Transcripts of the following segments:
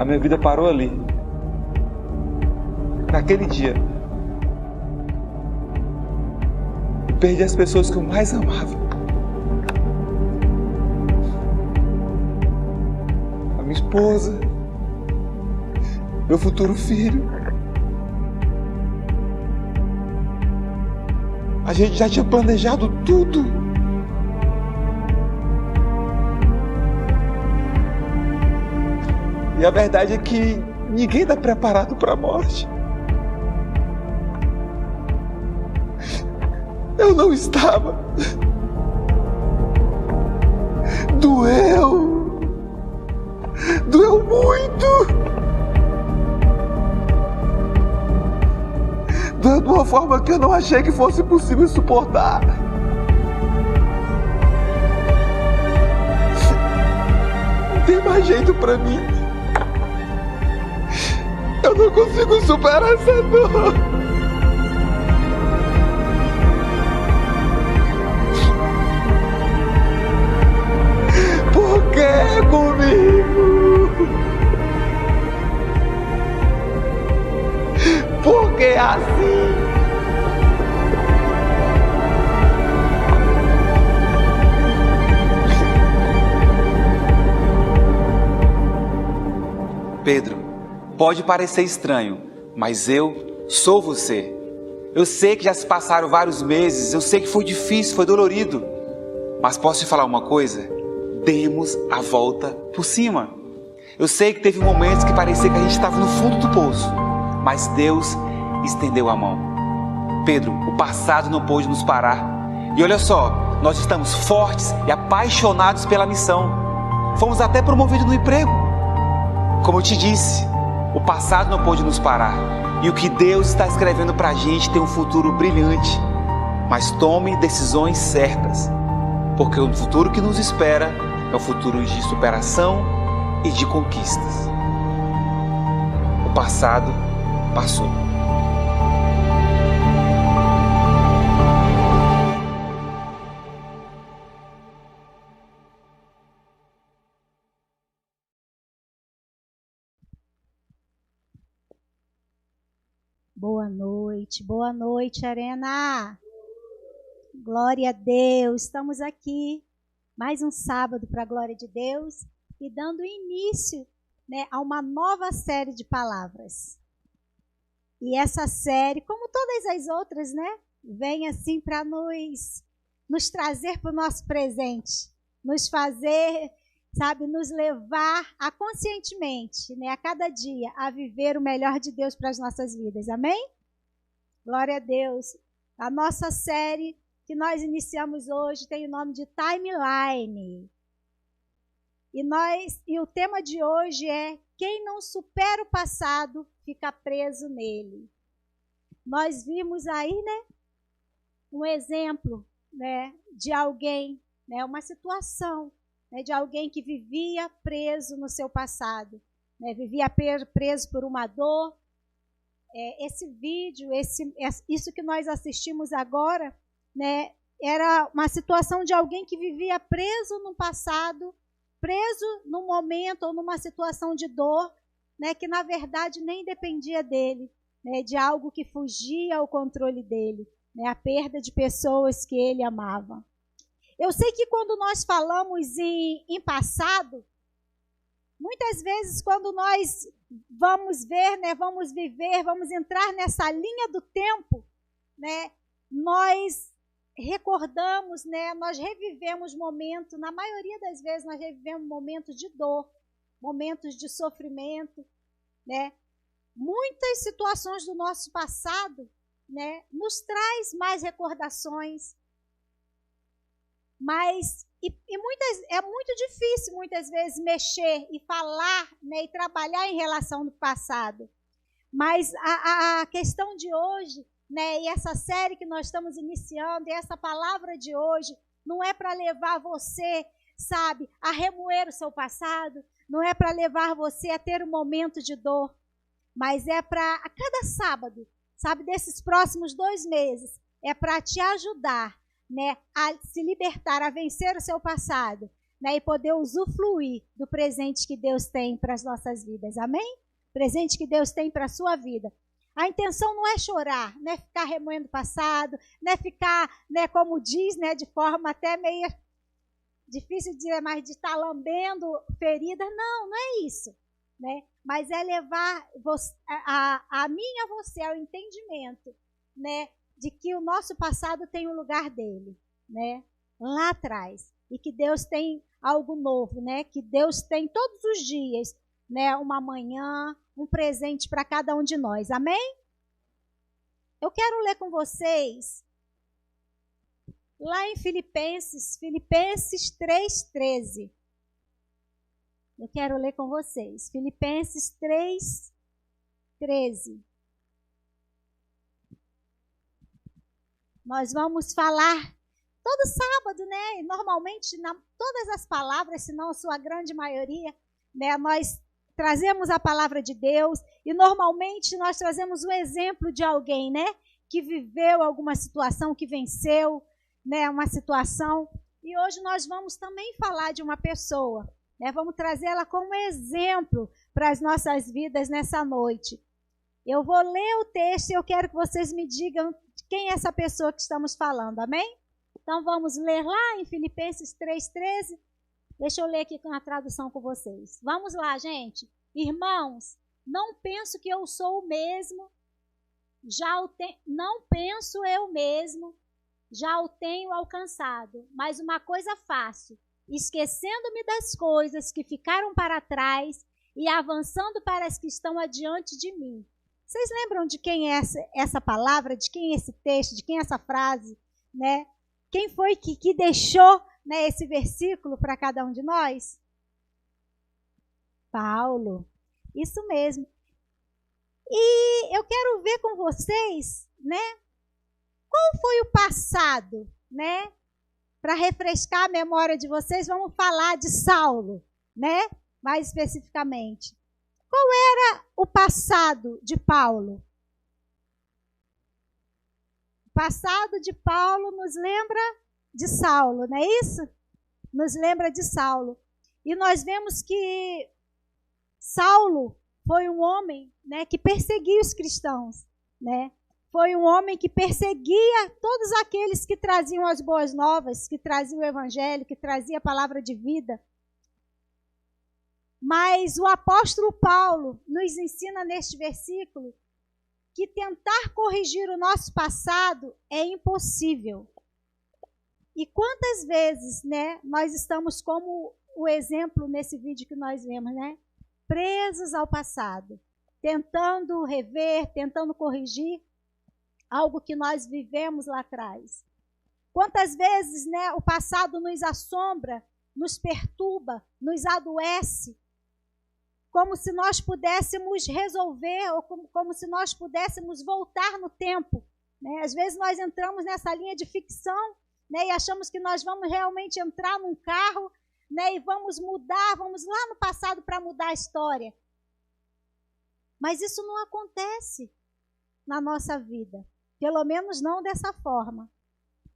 minha vida parou ali. Naquele dia. Eu perdi as pessoas que eu mais amava. A minha esposa. Meu futuro filho. A gente já tinha planejado tudo. E a verdade é que ninguém está preparado para a morte. Eu não estava. Doeu. Doeu muito. Doeu de uma forma que eu não achei que fosse possível suportar. Não tem mais jeito para mim. Eu não consigo superar essa dor. Por que comigo? Por que assim? Pedro, pode parecer estranho, mas eu sou você. Eu sei que já se passaram vários meses, eu sei que foi difícil, foi dolorido. Mas posso te falar uma coisa? Demos a volta por cima. Eu sei que teve momentos que parecia que a gente estava no fundo do poço, mas Deus estendeu a mão. Pedro, o passado não pôde nos parar. E olha só, nós estamos fortes e apaixonados pela missão. Fomos até promovidos no emprego. Como eu te disse, o passado não pôde nos parar. E o que Deus está escrevendo para a gente tem um futuro brilhante. Mas tome decisões certas, porque o futuro que nos espera é um futuro de superação e de conquistas. O passado passou. Boa noite, Arena. Glória a Deus, estamos aqui mais um sábado para a glória de Deus e dando início, a uma nova série de palavras. E essa série, como todas as outras, vem assim para nos trazer para o nosso presente, nos fazer, nos levar a conscientemente, a cada dia, a viver o melhor de Deus para as nossas vidas. Amém? Glória a Deus. A nossa série que nós iniciamos hoje tem o nome de Timeline. E o tema de hoje é: quem não supera o passado fica preso nele. Nós vimos aí, um exemplo, de alguém, uma situação, de alguém que vivia preso no seu passado, vivia preso por uma dor. Esse vídeo, isso que nós assistimos agora, era uma situação de alguém que vivia preso no passado, preso num momento ou numa situação de dor, que na verdade nem dependia dele, de algo que fugia ao controle dele, a perda de pessoas que ele amava. Eu sei que quando nós falamos em passado, muitas vezes quando nós vamos ver, vamos viver, vamos entrar nessa linha do tempo, nós recordamos, nós revivemos momentos, na maioria das vezes nós revivemos momentos de dor, momentos de sofrimento, Muitas situações do nosso passado, nos traz mais recordações, mas é muito difícil muitas vezes mexer e falar, e trabalhar em relação ao passado. Mas a questão de hoje, e essa série que nós estamos iniciando, e essa palavra de hoje, não é para levar você, a remoer o seu passado, não é para levar você a ter um momento de dor, mas é para, a cada sábado, desses próximos 2 meses, é para te ajudar, a se libertar, a vencer o seu passado, né, e poder usufruir do presente que Deus tem para as nossas vidas. Amém? Presente que Deus tem para a sua vida. A intenção não é chorar, não é ficar remoendo o passado, não é ficar, né, como diz, né, de forma até meio difícil de dizer, mas de estar lambendo ferida. Não, não é isso, né? Mas é levar a mim e a você ao entendimento, né, de que o nosso passado tem um lugar dele, né, lá atrás, e que Deus tem algo novo, né, que Deus tem todos os dias, né, uma manhã, um presente para cada um de nós. Amém? Eu quero ler com vocês lá em Filipenses 3:13. Eu quero ler com vocês. Filipenses 3:13. Nós vamos falar todo sábado, né? E normalmente, todas as palavras, se não a sua grande maioria, né? Nós trazemos a palavra de Deus e normalmente nós trazemos um exemplo de alguém, né? Que viveu alguma situação, que venceu, né? Uma situação. E hoje nós vamos também falar de uma pessoa, né? Vamos trazê-la como exemplo para as nossas vidas nessa noite. Eu vou ler o texto e eu quero que vocês me digam quem é essa pessoa que estamos falando, amém? Então vamos ler lá em Filipenses 3:13. Deixa eu ler aqui com a tradução com vocês. Vamos lá, gente. Irmãos, não penso que eu sou o mesmo, não penso eu mesmo, já o tenho alcançado, mas uma coisa faço, esquecendo-me das coisas que ficaram para trás e avançando para as que estão adiante de mim. Vocês lembram de quem é essa palavra, de quem é esse texto, de quem é essa frase, né? Quem foi que deixou, né, esse versículo para cada um de nós? Paulo. Isso mesmo. E eu quero ver com vocês, né? Qual foi o passado, né? Para refrescar a memória de vocês, vamos falar de Saulo, né? Mais especificamente. Qual era o passado de Paulo? O passado de Paulo nos lembra de Saulo, não é isso? Nos lembra de Saulo. E nós vemos que Saulo foi um homem, né, que perseguia os cristãos, né? Foi um homem que perseguia todos aqueles que traziam as boas novas, que traziam o evangelho, que trazia a palavra de vida. Mas o apóstolo Paulo nos ensina neste versículo que tentar corrigir o nosso passado é impossível. E quantas vezes, né, nós estamos como o exemplo nesse vídeo que nós vemos, né? Presos ao passado, tentando rever, tentando corrigir algo que nós vivemos lá atrás. Quantas vezes, né, o passado nos assombra, nos perturba, nos adoece, como se nós pudéssemos resolver, ou como se nós pudéssemos voltar no tempo, né? Às vezes nós entramos nessa linha de ficção, né, e achamos que nós vamos realmente entrar num carro, né, e vamos mudar, vamos lá no passado para mudar a história. Mas isso não acontece na nossa vida, pelo menos não dessa forma.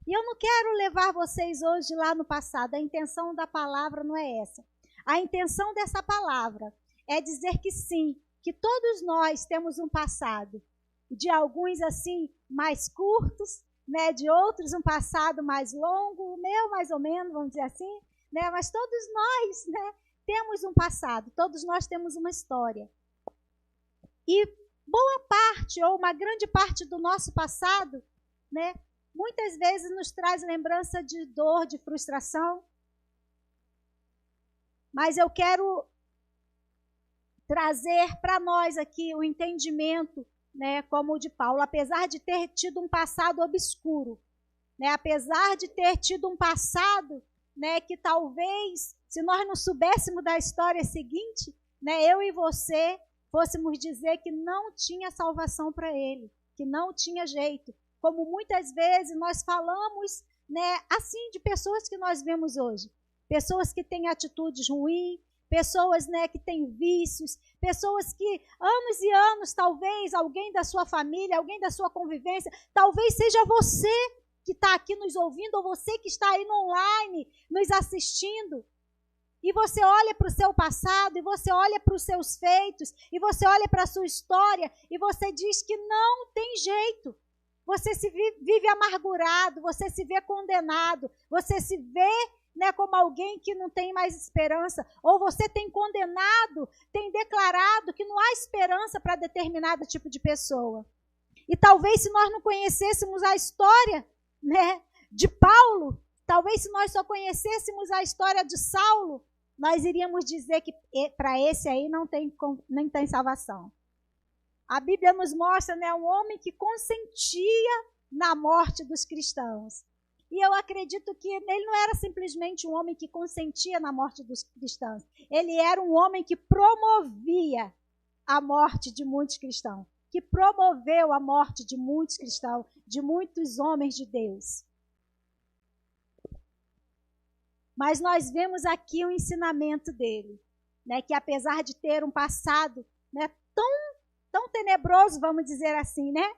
E eu não quero levar vocês hoje lá no passado, a intenção da palavra não é essa. A intenção dessa palavra é dizer que sim, que todos nós temos um passado, de alguns assim mais curtos, né, de outros um passado mais longo, o meu mais ou menos, vamos dizer assim, né, mas todos nós, né, temos um passado, todos nós temos uma história. E boa parte, ou uma grande parte do nosso passado, né, muitas vezes nos traz lembrança de dor, de frustração. Mas eu quero trazer para nós aqui o entendimento, né, como o de Paulo, apesar de ter tido um passado obscuro, né, apesar de ter tido um passado, né, que talvez, se nós não soubéssemos da história seguinte, né, eu e você fôssemos dizer que não tinha salvação para ele, que não tinha jeito, como muitas vezes nós falamos, né, assim, de pessoas que nós vemos hoje, pessoas que têm atitudes ruins, pessoas, né, que têm vícios, pessoas que anos e anos, talvez alguém da sua família, alguém da sua convivência, talvez seja você que está aqui nos ouvindo, ou você que está aí no online nos assistindo, E você olha para o seu passado, e você olha para os seus feitos, e você olha para a sua história, e você diz que não tem jeito. Você se vive amargurado, você se vê condenado, você se vê, né, como alguém que não tem mais esperança, ou você tem condenado, tem declarado que não há esperança para determinado tipo de pessoa. E talvez se nós não conhecêssemos a história, né, de Paulo, talvez se nós só conhecêssemos a história de Saulo, nós iríamos dizer que para esse aí não tem salvação. A Bíblia nos mostra, né, um homem que consentia na morte dos cristãos. E eu acredito que ele não era simplesmente um homem que consentia na morte dos cristãos. Ele era um homem que promovia a morte de muitos cristãos. Que promoveu a morte de muitos cristãos, de muitos homens de Deus. Mas nós vemos aqui o ensinamento dele, né, que apesar de ter um passado, né, tão tenebroso, vamos dizer assim, né,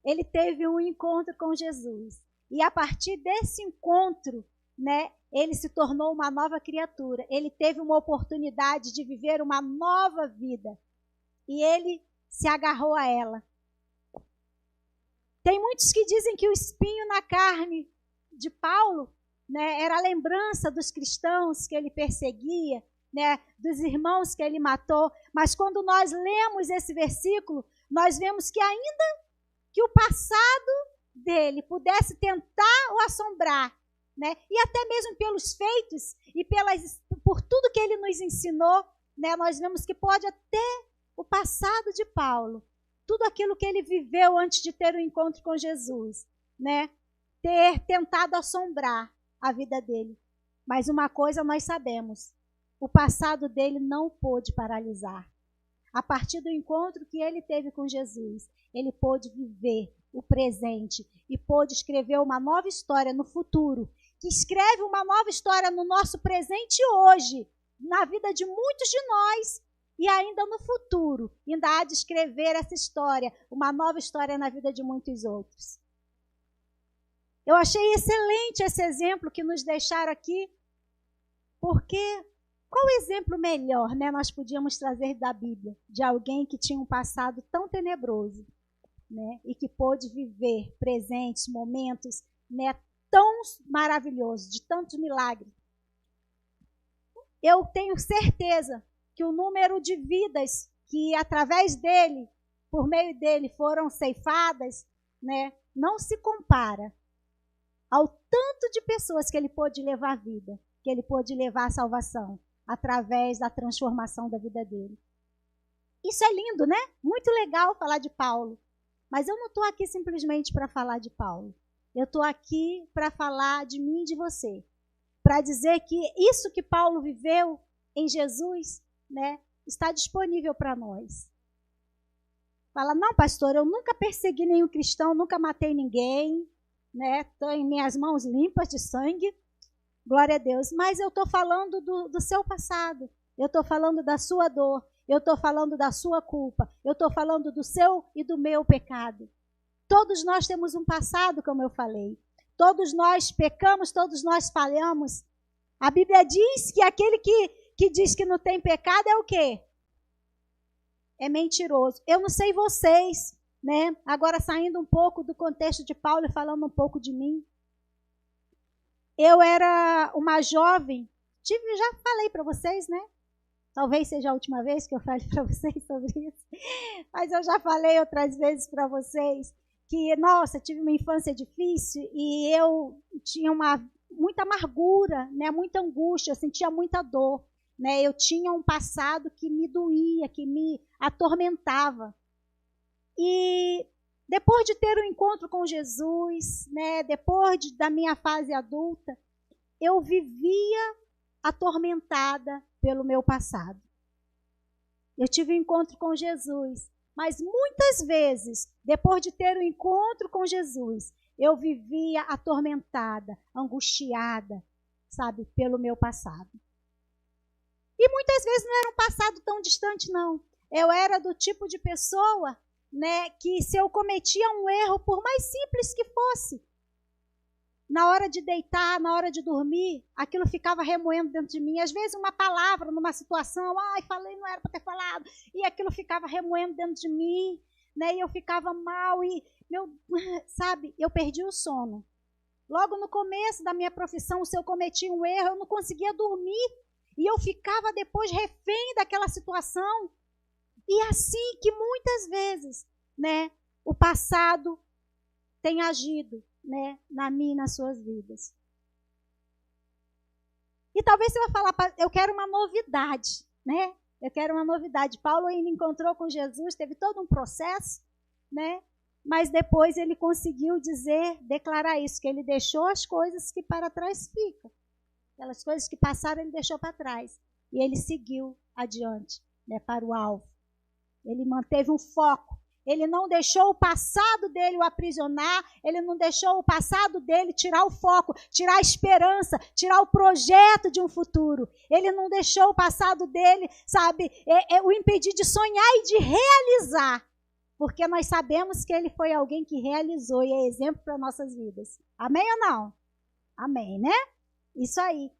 ele teve um encontro com Jesus. E a partir desse encontro, né, ele se tornou uma nova criatura. Ele teve uma oportunidade de viver uma nova vida. E ele se agarrou a ela. Tem muitos que dizem que o espinho na carne de Paulo, né, era a lembrança dos cristãos que ele perseguia, né, dos irmãos que ele matou. Mas quando nós lemos esse versículo, nós vemos que ainda que o passado dele pudesse tentar o assombrar, né, e até mesmo pelos feitos e por tudo que ele nos ensinou, né, nós vemos que pode até o passado de Paulo, tudo aquilo que ele viveu antes de ter o encontro com Jesus, né, ter tentado assombrar a vida dele. Mas uma coisa nós sabemos, o passado dele não pôde paralisar. A partir do encontro que ele teve com Jesus, ele pôde viver o presente e pôde escrever uma nova história no futuro, que escreve uma nova história no nosso presente hoje, na vida de muitos de nós, e ainda no futuro, ainda há de escrever essa história, uma nova história na vida de muitos outros. Eu achei excelente esse exemplo que nos deixaram aqui, porque qual exemplo melhor, né, nós podíamos trazer da Bíblia, de alguém que tinha um passado tão tenebroso, né, e que pôde viver presentes, momentos, né, tão maravilhosos, de tantos milagres. Eu tenho certeza que o número de vidas que através dele, por meio dele, foram ceifadas, né, não se compara ao tanto de pessoas que ele pôde levar à vida, que ele pôde levar à salvação, através da transformação da vida dele. Isso é lindo, né? Muito legal falar de Paulo. Mas eu não estou aqui simplesmente para falar de Paulo. Eu estou aqui para falar de mim e de você. Para dizer que isso que Paulo viveu em Jesus, né, está disponível para nós. Fala, não, pastor, eu nunca persegui nenhum cristão, nunca matei ninguém, né? Estou em minhas mãos limpas de sangue, glória a Deus. Mas eu estou falando do seu passado, eu estou falando da sua dor, eu estou falando da sua culpa, eu estou falando do seu e do meu pecado. Todos nós temos um passado, como eu falei. Todos nós pecamos, todos nós falhamos. A Bíblia diz que aquele que diz que não tem pecado é o quê? É mentiroso. Eu não sei vocês, né? Agora saindo um pouco do contexto de Paulo e falando um pouco de mim. Eu era uma jovem, já falei para vocês, né? Talvez seja a última vez que eu fale para vocês sobre isso. Mas eu já falei outras vezes para vocês que, nossa, tive uma infância difícil e eu tinha muita amargura, né? Muita angústia, eu sentia muita dor. Né? Eu tinha um passado que me doía, que me atormentava. E depois de ter um encontro com Jesus, né? Depois da minha fase adulta, eu vivia atormentada pelo meu passado. Eu tive um encontro com Jesus, mas muitas vezes, depois de ter um encontro com Jesus, eu vivia atormentada, angustiada, sabe, pelo meu passado. E muitas vezes não era um passado tão distante, não. Eu era do tipo de pessoa, né, que se eu cometia um erro, por mais simples que fosse, na hora de deitar, na hora de dormir, aquilo ficava remoendo dentro de mim. Às vezes uma palavra numa situação, ai, falei, não era para ter falado, e aquilo ficava remoendo dentro de mim, né? E eu ficava mal e, sabe, eu perdi o sono. Logo no começo da minha profissão, se eu cometia um erro, eu não conseguia dormir. E eu ficava depois refém daquela situação. E assim que muitas vezes, né, o passado tem agido, né, na minha e nas suas vidas. E talvez você vai falar, eu quero uma novidade, né? Eu quero uma novidade. Paulo ainda encontrou com Jesus, teve todo um processo, né? Mas depois ele conseguiu declarar isso, que ele deixou as coisas que para trás ficam. Aquelas coisas que passaram, ele deixou para trás. E ele seguiu adiante, né, para o alvo. Ele manteve um foco. Ele não deixou o passado dele o aprisionar. Ele não deixou o passado dele tirar o foco, tirar a esperança, tirar o projeto de um futuro. Ele não deixou o passado dele, sabe, o impedir de sonhar e de realizar. Porque nós sabemos que ele foi alguém que realizou e é exemplo para nossas vidas. Amém ou não? Amém, né? Isso aí.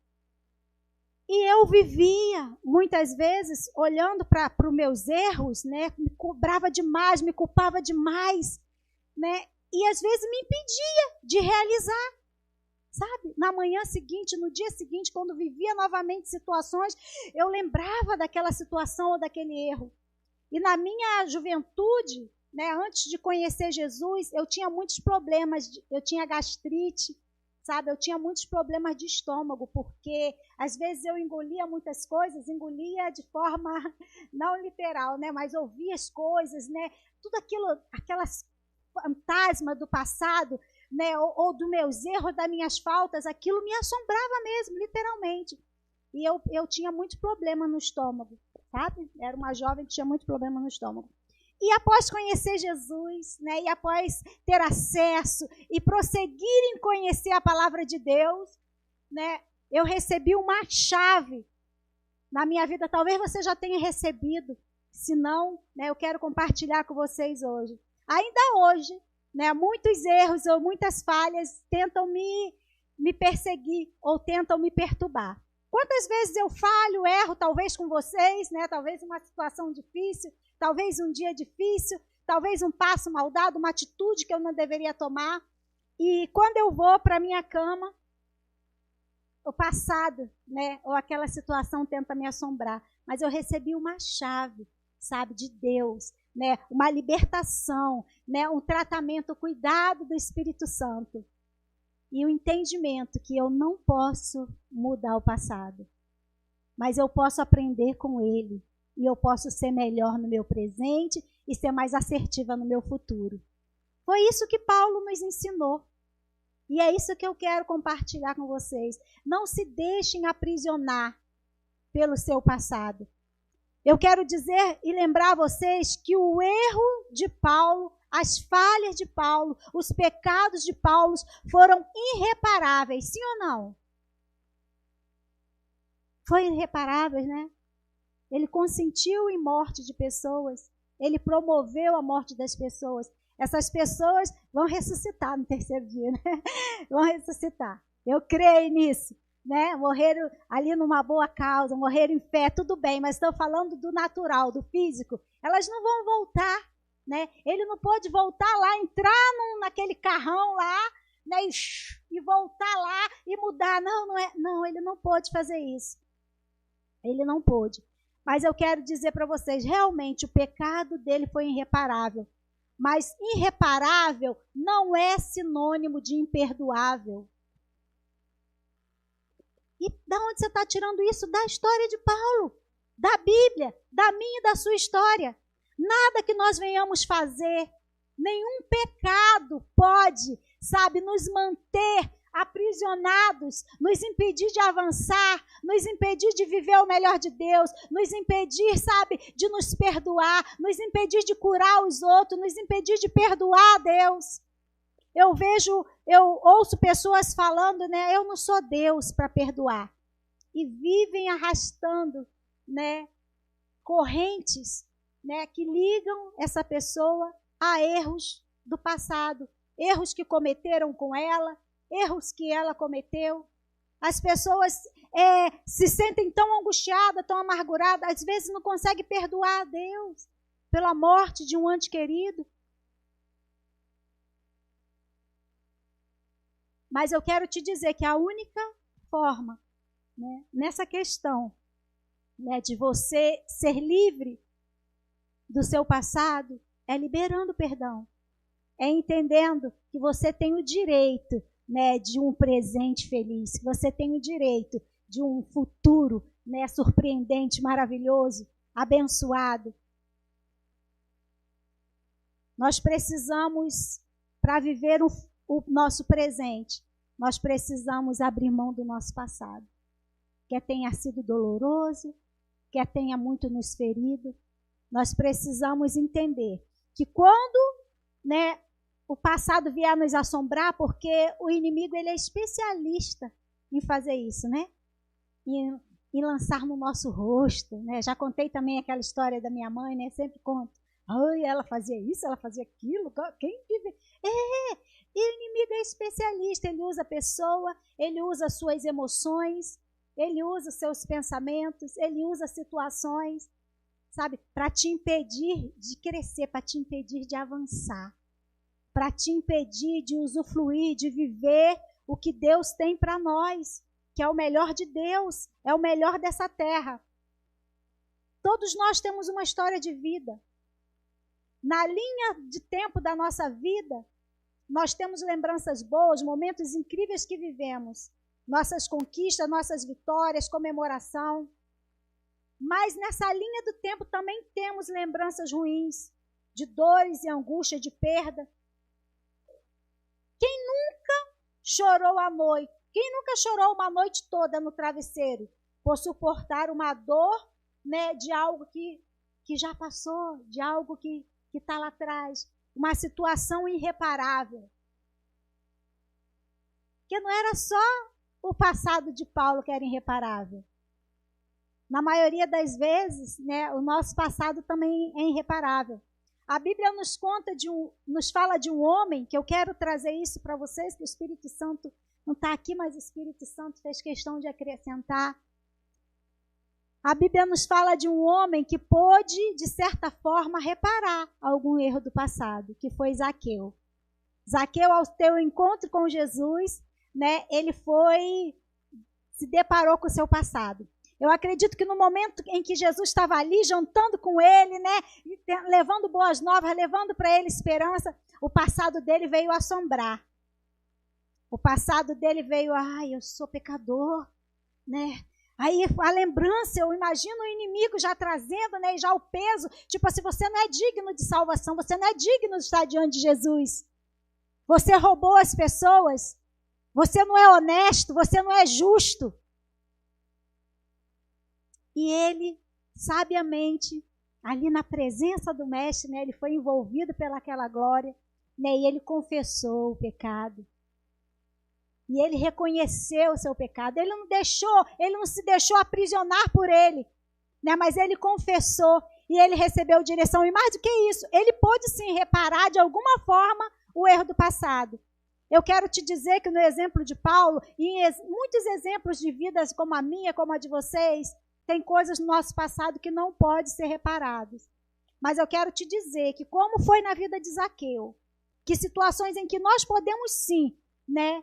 E eu vivia, muitas vezes, olhando para os meus erros, né? Me cobrava demais, me culpava demais, né? E às vezes me impedia de realizar, sabe? Na manhã seguinte, no dia seguinte, quando vivia novamente situações, eu lembrava daquela situação ou daquele erro. E na minha juventude, né, antes de conhecer Jesus, eu tinha muitos problemas, eu tinha gastrite, sabe? Eu tinha muitos problemas de estômago, porque às vezes eu engolia muitas coisas, engolia de forma não literal, né? Mas ouvia as coisas, né? Tudo aquilo, aquelas fantasmas do passado, né? Ou dos meus erros, das minhas faltas, aquilo me assombrava mesmo, literalmente. E eu tinha muito problema no estômago, sabe? Era uma jovem que tinha muito problema no estômago. E após conhecer Jesus, né, e após ter acesso e prosseguir em conhecer a palavra de Deus, né, eu recebi uma chave na minha vida. Talvez você já tenha recebido, se não, né, eu quero compartilhar com vocês hoje. Ainda hoje, né, muitos erros ou muitas falhas tentam me perseguir ou tentam me perturbar. Quantas vezes eu falho, erro, talvez com vocês, né, talvez uma situação difícil, talvez um dia difícil, talvez um passo mal dado, uma atitude que eu não deveria tomar. E quando eu vou para a minha cama, o passado, né, ou aquela situação tenta me assombrar. Mas eu recebi uma chave, sabe, de Deus, né, uma libertação, né, um tratamento, o cuidado do Espírito Santo. E o entendimento que eu não posso mudar o passado, mas eu posso aprender com ele. E eu posso ser melhor no meu presente e ser mais assertiva no meu futuro. Foi isso que Paulo nos ensinou. E é isso que eu quero compartilhar com vocês. Não se deixem aprisionar pelo seu passado. Eu quero dizer e lembrar a vocês que o erro de Paulo, as falhas de Paulo, os pecados de Paulo foram irreparáveis, sim ou não? Foram irreparáveis, né? Ele consentiu em morte de pessoas. Ele promoveu a morte das pessoas. Essas pessoas vão ressuscitar no terceiro dia, né? Vão ressuscitar. Eu creio nisso, né? Morreram ali numa boa causa, morreram em fé, tudo bem, mas estou falando do natural, do físico. Elas não vão voltar, né? Ele não pode voltar lá, entrar naquele carrão lá, né? E voltar lá e mudar. Não, ele não pôde fazer isso. Ele não pôde. Mas eu quero dizer para vocês, realmente o pecado dele foi irreparável. Mas irreparável não é sinônimo de imperdoável. E de onde você está tirando isso? Da história de Paulo, da Bíblia, da minha e da sua história. Nada que nós venhamos fazer, nenhum pecado pode, sabe, nos manter aprisionados, nos impedir de avançar, nos impedir de viver o melhor de Deus, nos impedir, sabe, de nos perdoar, nos impedir de curar os outros, nos impedir de perdoar a Deus. Eu ouço pessoas falando, né, eu não sou Deus para perdoar. E vivem arrastando, né, correntes, né, que ligam essa pessoa a erros do passado, erros que cometeram com ela, erros que ela cometeu. As pessoas se sentem tão angustiadas, tão amarguradas, às vezes não conseguem perdoar a Deus pela morte de um ente querido. Mas eu quero te dizer que a única forma, né, nessa questão, né, de você ser livre do seu passado é liberando perdão, é entendendo que você tem o direito, né, de um presente feliz, que você tem o direito de um futuro, né, surpreendente, maravilhoso, abençoado. Nós precisamos, para viver o nosso presente, nós precisamos abrir mão do nosso passado. Quer tenha sido doloroso, quer tenha muito nos ferido, nós precisamos entender que quando, né, o passado vier nos assombrar, porque o inimigo ele é especialista em fazer isso, né? Em lançar no nosso rosto, né? Já contei também aquela história da minha mãe, né? Sempre conto. Ai, ela fazia isso, ela fazia aquilo. Quem vive? E o inimigo é especialista. Ele usa a pessoa, ele usa suas emoções, ele usa seus pensamentos, ele usa situações, sabe? Para te impedir de crescer, para te impedir de avançar, para te impedir de usufruir, de viver o que Deus tem para nós, que é o melhor de Deus, é o melhor dessa terra. Todos nós temos uma história de vida. Na linha de tempo da nossa vida, nós temos lembranças boas, momentos incríveis que vivemos, nossas conquistas, nossas vitórias, comemoração. Mas nessa linha do tempo também temos lembranças ruins, de dores e angústia, de perda. Quem nunca chorou à noite? Quem nunca chorou uma noite toda no travesseiro por suportar uma dor, né, de algo que já passou, de algo que está lá atrás, uma situação irreparável? Porque não era só o passado de Paulo que era irreparável. Na maioria das vezes, né, o nosso passado também é irreparável. A Bíblia nos fala de um homem, que eu quero trazer isso para vocês, que o Espírito Santo não está aqui, mas o Espírito Santo fez questão de acrescentar. A Bíblia nos fala de um homem que pôde, de certa forma, reparar algum erro do passado, que foi Zaqueu. Zaqueu, ao ter o encontro com Jesus, né, ele se deparou com o seu passado. Eu acredito que no momento em que Jesus estava ali, jantando com ele, né, levando boas novas, levando para ele esperança, o passado dele veio assombrar. O passado dele veio, eu sou pecador, né? Aí a lembrança, eu imagino o inimigo já trazendo, né, já o peso, tipo assim, você não é digno de salvação, você não é digno de estar diante de Jesus. Você roubou as pessoas, você não é honesto, você não é justo. E ele, sabiamente, ali na presença do mestre, né, ele foi envolvido pelaquela glória, né, e ele confessou o pecado. E ele reconheceu o seu pecado. Ele não se deixou aprisionar por ele, né, mas ele confessou e ele recebeu direção. E mais do que isso, ele pôde sim reparar de alguma forma o erro do passado. Eu quero te dizer que no exemplo de Paulo, e em muitos exemplos de vidas como a minha, como a de vocês, tem coisas no nosso passado que não podem ser reparadas. Mas eu quero te dizer que como foi na vida de Zaqueu, que situações em que nós podemos sim, né,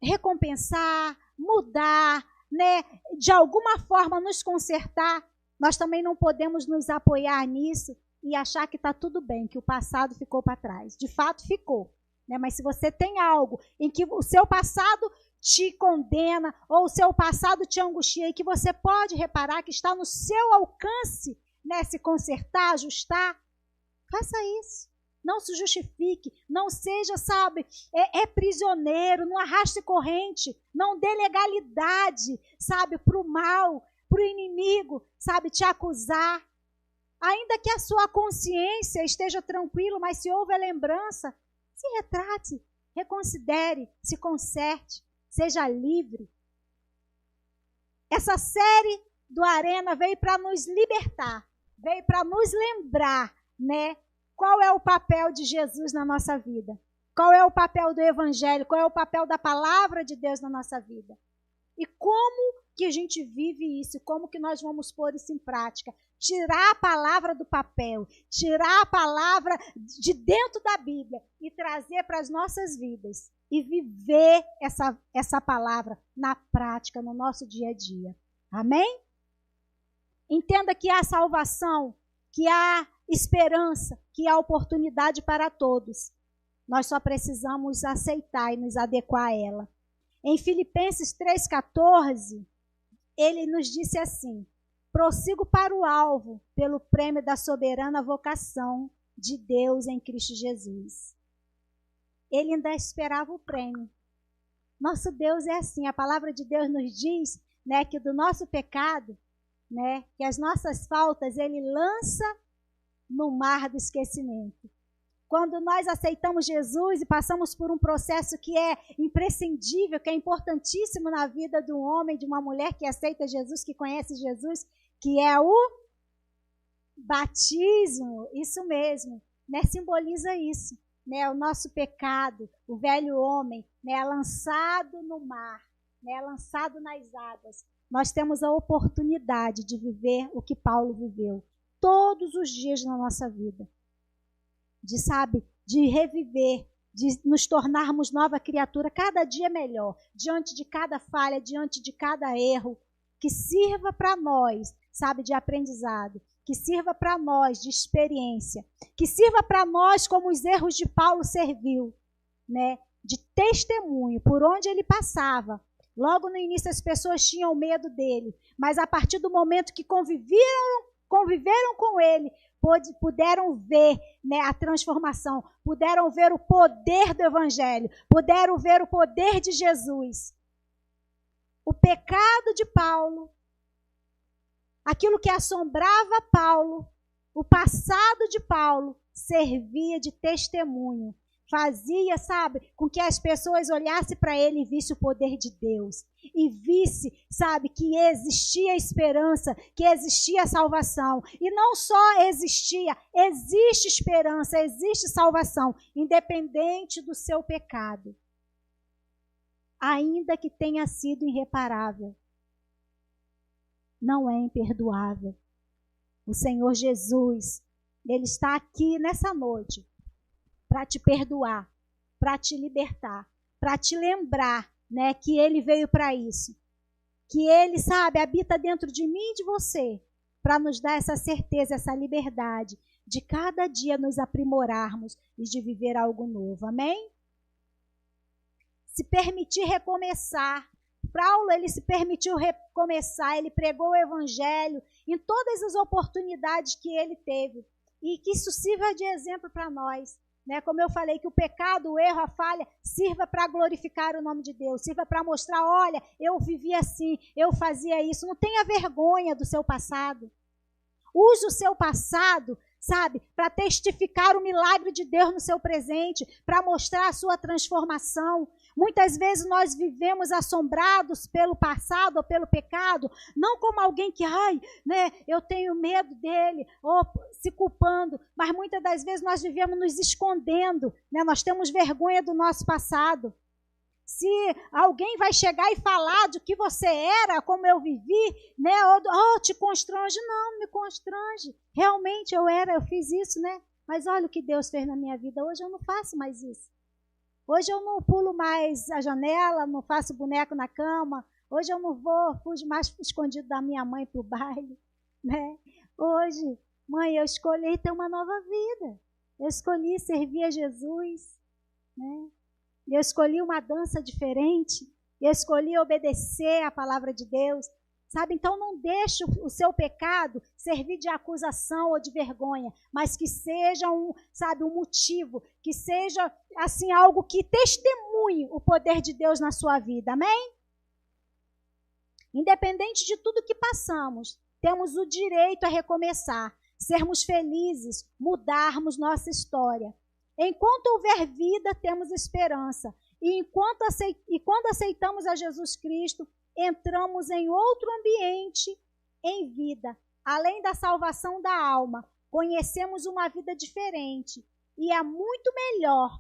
recompensar, mudar, né, de alguma forma nos consertar, nós também não podemos nos apoiar nisso e achar que está tudo bem, que o passado ficou para trás. De fato ficou, né? Mas se você tem algo em que o seu passado te condena ou o seu passado te angustia e que você pode reparar que está no seu alcance, né, se consertar, ajustar, faça isso. Não se justifique, não seja, sabe, prisioneiro, não arraste corrente, não dê legalidade, sabe, para o mal, para o inimigo, sabe, te acusar. Ainda que a sua consciência esteja tranquila, mas se houve a lembrança, se retrate, reconsidere, se conserte, seja livre. Essa série do Arena veio para nos libertar, veio para nos lembrar, né, qual é o papel de Jesus na nossa vida. Qual é o papel do Evangelho? Qual é o papel da palavra de Deus na nossa vida? E como que a gente vive isso? Como que nós vamos pôr isso em prática? Tirar a palavra do papel, tirar a palavra de dentro da Bíblia e trazer para as nossas vidas. E viver essa palavra na prática, no nosso dia a dia. Amém? Entenda que há salvação, que há esperança, que há oportunidade para todos. Nós só precisamos aceitar e nos adequar a ela. Em Filipenses 3,14, ele nos disse assim: prossigo para o alvo, pelo prêmio da soberana vocação de Deus em Cristo Jesus. Ele ainda esperava o prêmio. Nosso Deus é assim, a palavra de Deus nos diz, né, que do nosso pecado, né, que as nossas faltas, ele lança no mar do esquecimento. Quando nós aceitamos Jesus e passamos por um processo que é imprescindível, que é importantíssimo na vida de um homem, de uma mulher que aceita Jesus, que conhece Jesus, que é o batismo, isso mesmo, né, simboliza isso. Né, o nosso pecado, o velho homem, né, lançado no mar, né, lançado nas águas. Nós temos a oportunidade de viver o que Paulo viveu todos os dias na nossa vida. De reviver, de nos tornarmos nova criatura cada dia melhor, diante de cada falha, diante de cada erro, que sirva para nós, de aprendizado, que sirva para nós de experiência, que sirva para nós como os erros de Paulo serviu, né? De testemunho, por onde ele passava. Logo no início as pessoas tinham medo dele, mas a partir do momento que conviveram com ele, puderam ver, né, a transformação, puderam ver o poder do Evangelho, puderam ver o poder de Jesus. O pecado de Paulo, aquilo que assombrava Paulo, o passado de Paulo, servia de testemunho. Fazia, com que as pessoas olhassem para ele e vissem o poder de Deus. E visse, que existia esperança, que existia salvação. E não só existia, existe esperança, existe salvação, independente do seu pecado. Ainda que tenha sido irreparável. Não é imperdoável. O Senhor Jesus, ele está aqui nessa noite para te perdoar, para te libertar, para te lembrar, né, que ele veio para isso. Que ele, habita dentro de mim e de você, para nos dar essa certeza, essa liberdade de cada dia nos aprimorarmos e de viver algo novo. Amém? Se permitir recomeçar. Paulo, ele se permitiu recomeçar, ele pregou o Evangelho em todas as oportunidades que ele teve. E que isso sirva de exemplo para nós. Né? Como eu falei, que o pecado, o erro, a falha, sirva para glorificar o nome de Deus, sirva para mostrar, olha, eu vivi assim, eu fazia isso. Não tenha vergonha do seu passado. Use o seu passado, para testificar o milagre de Deus no seu presente, para mostrar a sua transformação. Muitas vezes nós vivemos assombrados pelo passado ou pelo pecado, não como alguém que, eu tenho medo dele, ou se culpando, mas muitas das vezes nós vivemos nos escondendo, né? Nós temos vergonha do nosso passado. Se alguém vai chegar e falar de que você era, como eu vivi, né? Ou te constrange, não me constrange. Realmente eu fiz isso, né? Mas olha o que Deus fez na minha vida. Hoje eu não faço mais isso. Hoje eu não pulo mais a janela, não faço boneco na cama. Hoje eu não fujo mais escondido da minha mãe para o baile, né? Hoje, mãe, eu escolhi ter uma nova vida. Eu escolhi servir a Jesus, né? Eu escolhi uma dança diferente. Eu escolhi obedecer à palavra de Deus. Então não deixe o seu pecado servir de acusação ou de vergonha, mas que seja um motivo, que seja algo que testemunhe o poder de Deus na sua vida. Amém? Independente de tudo que passamos, temos o direito a recomeçar, sermos felizes, mudarmos nossa história. Enquanto houver vida, temos esperança. E quando aceitamos a Jesus Cristo, entramos em outro ambiente em vida. Além da salvação da alma, conhecemos uma vida diferente. E é muito melhor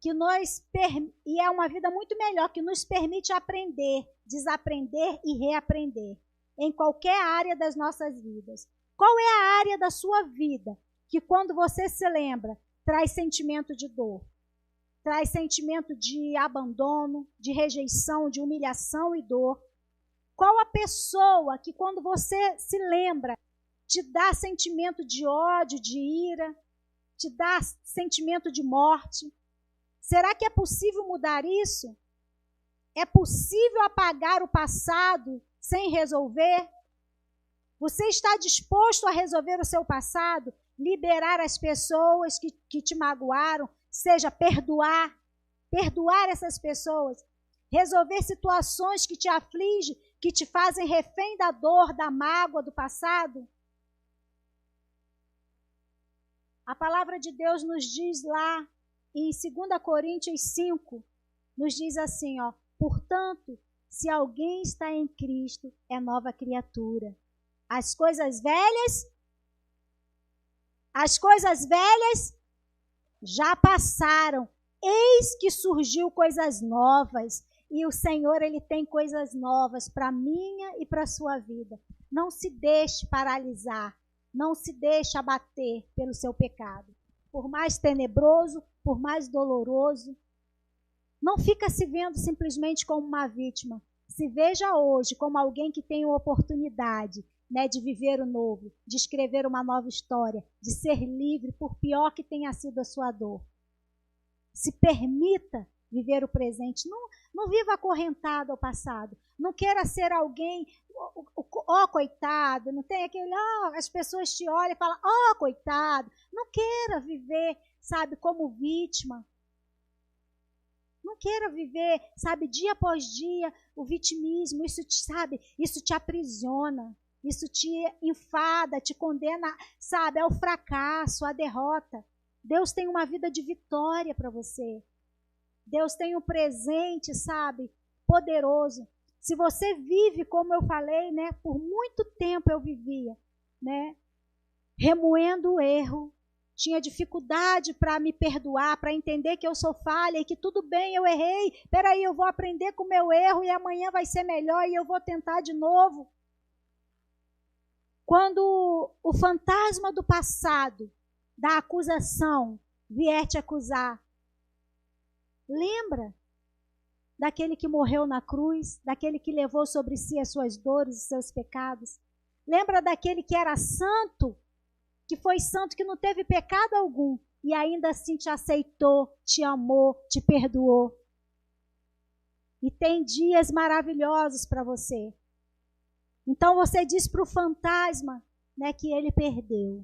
e é uma vida muito melhor, que nos permite aprender, desaprender e reaprender em qualquer área das nossas vidas. Qual é a área da sua vida que, quando você se lembra, traz sentimento de dor, traz sentimento de abandono, de rejeição, de humilhação e dor? Qual a pessoa que, quando você se lembra, te dá sentimento de ódio, de ira, te dá sentimento de morte? Será que é possível mudar isso? É possível apagar o passado sem resolver? Você está disposto a resolver o seu passado? Liberar as pessoas que te magoaram? Seja perdoar essas pessoas? Resolver situações que te afligem, que te fazem refém da dor, da mágoa do passado? A palavra de Deus nos diz lá, em 2 Coríntios 5, nos diz assim, ó: portanto, se alguém está em Cristo, é nova criatura. As coisas velhas já passaram. Eis que surgiu coisas novas. E o Senhor, Ele tem coisas novas para a minha e para a sua vida. Não se deixe paralisar. Não se deixe abater pelo seu pecado. Por mais tenebroso, por mais doloroso. Não fica se vendo simplesmente como uma vítima. Se veja hoje como alguém que tem a oportunidade, né, de viver o novo, de escrever uma nova história, de ser livre, por pior que tenha sido a sua dor. Se permita viver o presente. Não viva acorrentado ao passado. Não queira ser alguém, coitado. Não tem aquele, as pessoas te olham e falam, coitado. Não queira viver, sabe, como vítima. Não queira viver, sabe, dia após dia, o vitimismo. Isso te aprisiona. Isso te enfada, te condena, sabe, ao fracasso, à derrota. Deus tem uma vida de vitória para você. Deus tem um presente, sabe, poderoso. Se você vive, como eu falei, né, por muito tempo eu vivia, né, remoendo o erro, tinha dificuldade para me perdoar, para entender que eu sou falha e que tudo bem, eu errei, peraí, eu vou aprender com o meu erro e amanhã vai ser melhor e eu vou tentar de novo. Quando o fantasma do passado, da acusação, vier te acusar, lembra daquele que morreu na cruz, daquele que levou sobre si as suas dores e seus pecados. Lembra daquele que era santo, que foi santo, que não teve pecado algum, e ainda assim te aceitou, te amou, te perdoou. E tem dias maravilhosos para você. Então você diz para o fantasma, né, que ele perdeu,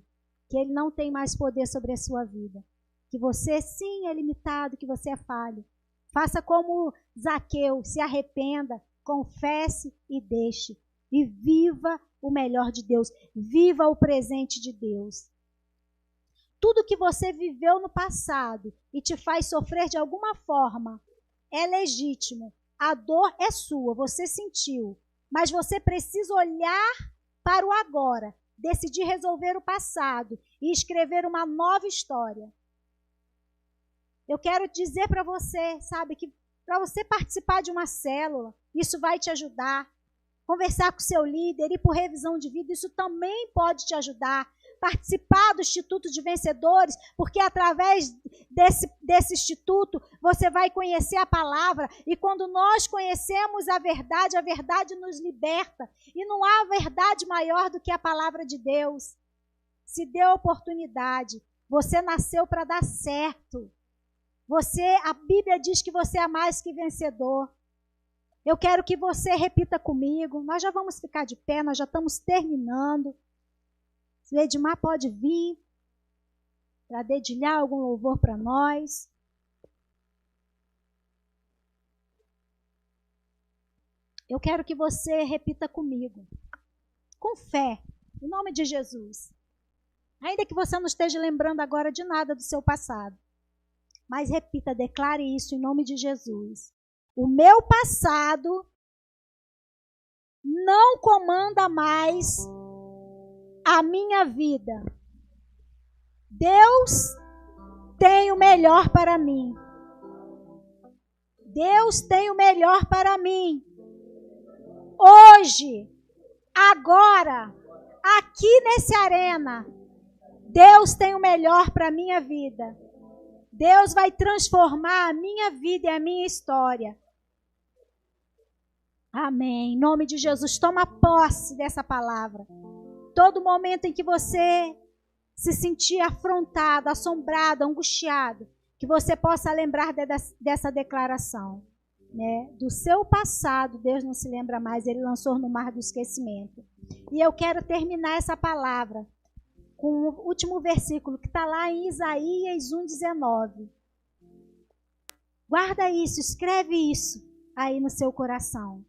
que ele não tem mais poder sobre a sua vida. Que você sim é limitado, que você é falho. Faça como Zaqueu, se arrependa, confesse e deixe. E viva o melhor de Deus. Viva o presente de Deus. Tudo que você viveu no passado e te faz sofrer de alguma forma é legítimo. A dor é sua, você sentiu. Mas você precisa olhar para o agora, decidir resolver o passado e escrever uma nova história. Eu quero dizer para você, sabe, que para você participar de uma célula, isso vai te ajudar. Conversar com o seu líder, ir por revisão de vida, isso também pode te ajudar. Participar do Instituto de Vencedores, porque através desse instituto você vai conhecer a palavra. E quando nós conhecemos a verdade nos liberta. E não há verdade maior do que a palavra de Deus. Se dê oportunidade. Você nasceu para dar certo. A Bíblia diz que você é mais que vencedor. Eu quero que você repita comigo. Nós já vamos ficar de pé, nós já estamos terminando. Se o Edmar pode vir para dedilhar algum louvor para nós. Eu quero que você repita comigo, com fé, em nome de Jesus. Ainda que você não esteja lembrando agora de nada do seu passado. Mas repita, declare isso em nome de Jesus. O meu passado não comanda mais a minha vida. Deus tem o melhor para mim. Deus tem o melhor para mim. Hoje, agora, aqui nesse arena, Deus tem o melhor para a minha vida. Deus vai transformar a minha vida e a minha história. Amém. Em nome de Jesus, toma posse dessa palavra. Todo momento em que você se sentir afrontado, assombrado, angustiado, que você possa lembrar dessa declaração, né? Do seu passado, Deus não se lembra mais, Ele lançou no mar do esquecimento. E eu quero terminar essa palavra com o último versículo, que está lá em Isaías 1,19. Guarda isso, escreve isso aí no seu coração.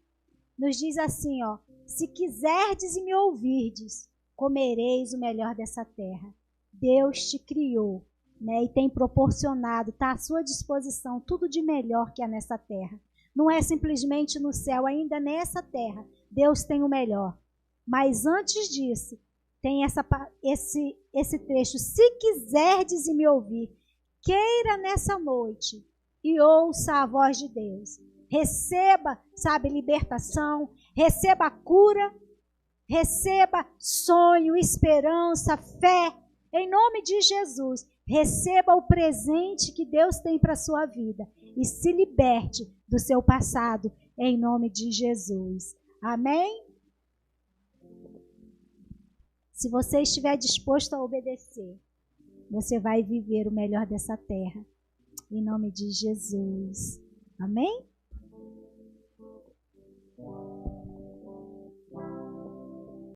Nos diz assim, ó: se quiserdes e me ouvirdes, comereis o melhor dessa terra. Deus te criou, né, e tem proporcionado, está à sua disposição tudo de melhor que há nessa terra. Não é simplesmente no céu, ainda nessa terra, Deus tem o melhor. Mas antes disso, tem esse trecho: se quiserdes e me ouvir, queira nessa noite e ouça a voz de Deus. Receba, sabe, libertação, receba cura, receba sonho, esperança, fé, em nome de Jesus. Receba o presente que Deus tem para a sua vida e se liberte do seu passado, em nome de Jesus. Amém? Se você estiver disposto a obedecer, você vai viver o melhor dessa terra, em nome de Jesus. Amém?